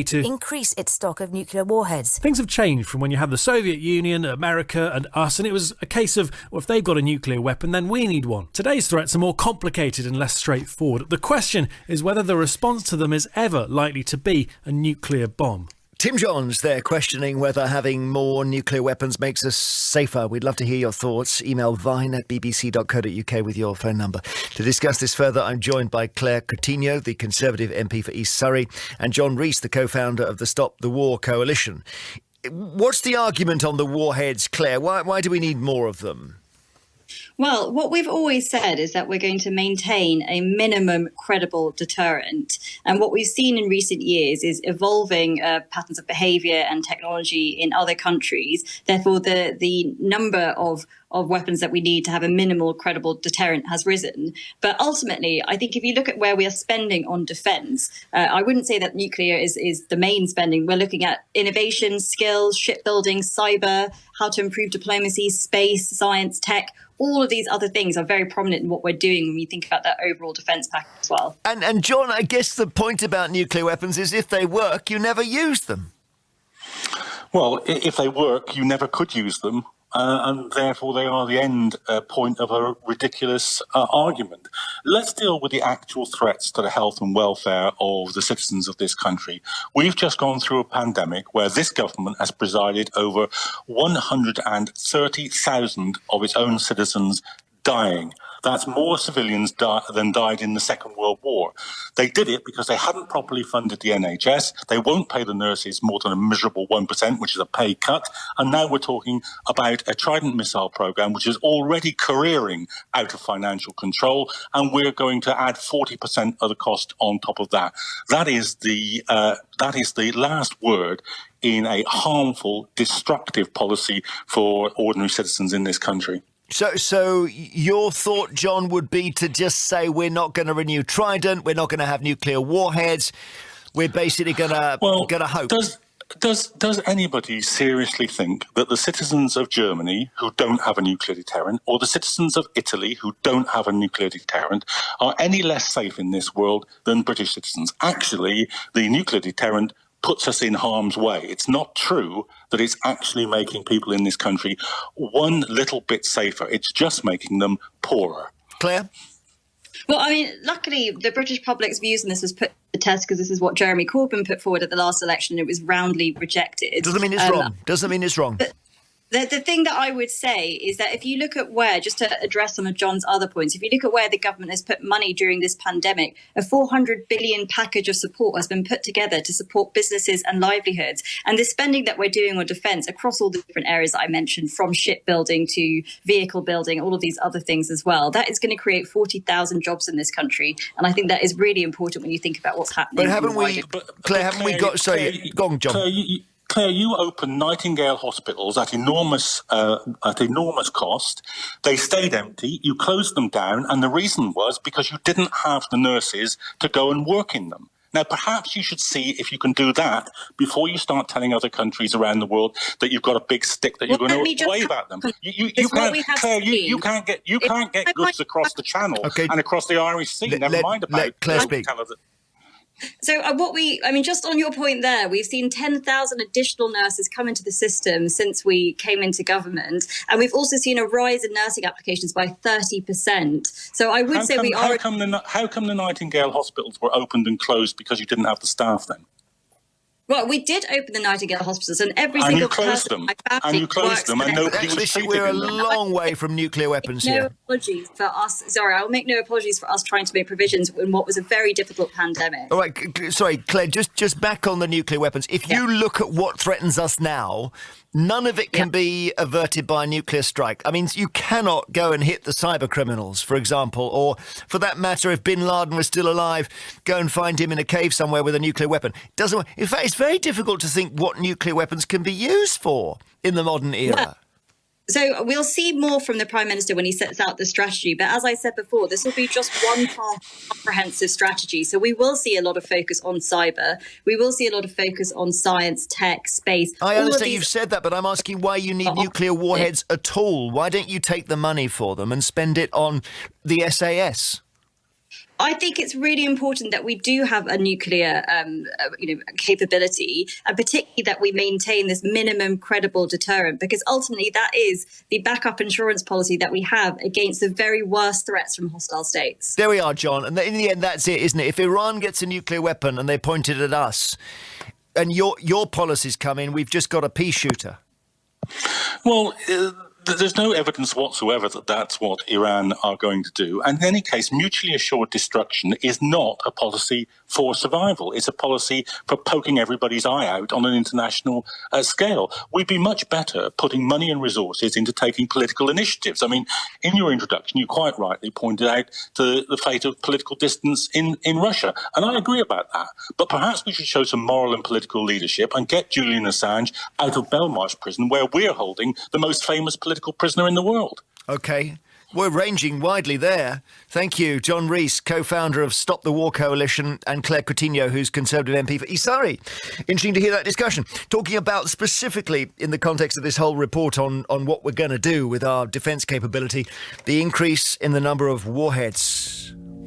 to increase its stock of nuclear warheads. Things have changed from when you have the Soviet Union, America and us, and it was a case of, well, if they've got a nuclear weapon, then we need one. Today's threats are more complicated and less straightforward. The question is whether the response to them is ever likely to be a nuclear bomb. Tim Johns there questioning whether having more nuclear weapons makes us safer. We'd love to hear your thoughts. Email vine@bbc.co.uk with your phone number. To discuss this further, I'm joined by Claire Coutinho, the Conservative MP for East Surrey, and John Rees, the co-founder of the Stop the War Coalition. What's the argument on the warheads, Claire? Why do we need more of them? Well, what we've always said is that we're going to maintain a minimum credible deterrent. And what we've seen in recent years is evolving patterns of behaviour and technology in other countries. Therefore, the number of weapons that we need to have a minimal credible deterrent has risen. But ultimately, I think if you look at where we are spending on defence, I wouldn't say that nuclear is the main spending. We're looking at innovation, skills, shipbuilding, cyber, how to improve diplomacy, space, science, tech. All of these other things are very prominent in what we're doing when we think about that overall defence package as well. And John, I guess the point about nuclear weapons is if they work, you never use them. Well, if they work, you never could use them. And therefore they are the end point of a ridiculous argument. Let's deal with the actual threats to the health and welfare of the citizens of this country. We've just gone through a pandemic where this government has presided over 130,000 of its own citizens dying. That's more civilians than died in the Second World War. They did it because they hadn't properly funded the NHS. They won't pay the nurses more than a miserable 1%, which is a pay cut. And now we're talking about a Trident missile program, which is already careering out of financial control. And we're going to add 40% of the cost on top of that. That is the last word in a harmful, destructive policy for ordinary citizens in this country. So your thought, John, would be to just say we're not going to renew Trident, we're not going to have nuclear warheads, we're basically going to hope. Does anybody seriously think that the citizens of Germany who don't have a nuclear deterrent or the citizens of Italy who don't have a nuclear deterrent are any less safe in this world than British citizens? Actually, the nuclear deterrent puts us in harm's way. It's not true that it's actually making people in this country one little bit safer. It's just making them poorer. Claire? Well, I mean, luckily, the British public's views on this was put to the test because this is what Jeremy Corbyn put forward at the last election and it was roundly rejected. Doesn't mean it's wrong. Doesn't mean it's wrong. The thing that I would say is that if you look at where, just to address some of John's other points, if you look at where the government has put money during this pandemic, a 400 billion package of support has been put together to support businesses and livelihoods. And the spending that we're doing on defence across all the different areas that I mentioned, from shipbuilding to vehicle building, all of these other things as well, that is going to create 40,000 jobs in this country. And I think that is really important when you think about what's happening. But haven't we, Claire, haven't we got... Sorry, go on, John. Claire, you opened Nightingale hospitals at enormous cost. They stayed empty. You closed them down. And the reason was because you didn't have the nurses to go and work in them. Now, perhaps you should see if you can do that before you start telling other countries around the world that you've got a big stick that you're going to wave at them. You can't get goods across the Channel and across the Irish Sea. Never mind about Claire speak. So just on your point there, we've seen 10,000 additional nurses come into the system since we came into government. And we've also seen a rise in nursing applications by 30%. So I would say How come the Nightingale hospitals were opened and closed because you didn't have the staff then? Well, we did open the Nightingale hospitals, and every single person and nobody was treated We're a in them. long way from nuclear weapons here. No apologies for us. Sorry, I'll make no apologies for us trying to make provisions in what was a very difficult pandemic. All right, sorry, Claire, just back on the nuclear weapons. If you look at what threatens us now, none of it can be averted by a nuclear strike. I mean, you cannot go and hit the cyber criminals, for example, or for that matter, if bin Laden was still alive, go and find him in a cave somewhere with a nuclear weapon. Doesn't. In fact, it's very difficult to think what nuclear weapons can be used for in the modern era. Yeah. So we'll see more from the Prime Minister when he sets out the strategy. But as I said before, this will be just one part of a comprehensive strategy. So we will see a lot of focus on cyber. We will see a lot of focus on science, tech, space. I understand you've said that, but I'm asking why you need nuclear warheads at all. Why don't you take the money for them and spend it on the SAS? I think it's really important that we do have a nuclear, capability, and particularly that we maintain this minimum credible deterrent, because ultimately that is the backup insurance policy that we have against the very worst threats from hostile states. There we are, John. And in the end, that's it, isn't it? If Iran gets a nuclear weapon and they point it at us, and your policies come in, we've just got a pea shooter. Well, there's no evidence whatsoever that that's what Iran are going to do. And in any case, mutually assured destruction is not a policy for survival. It's a policy for poking everybody's eye out on an international scale. We'd be much better putting money and resources into taking political initiatives. I mean, in your introduction, you quite rightly pointed out the fate of political distance in Russia. And I agree about that. But perhaps we should show some moral and political leadership and get Julian Assange out of Belmarsh prison, where we're holding the most famous political prisoner in the world. OK. We're ranging widely there. Thank you, John Rees, co-founder of Stop the War Coalition, and Claire Coutinho, who's Conservative MP for Isari. Interesting to hear that discussion. Talking about specifically in the context of this whole report on what we're going to do with our defence capability, the increase in the number of warheads.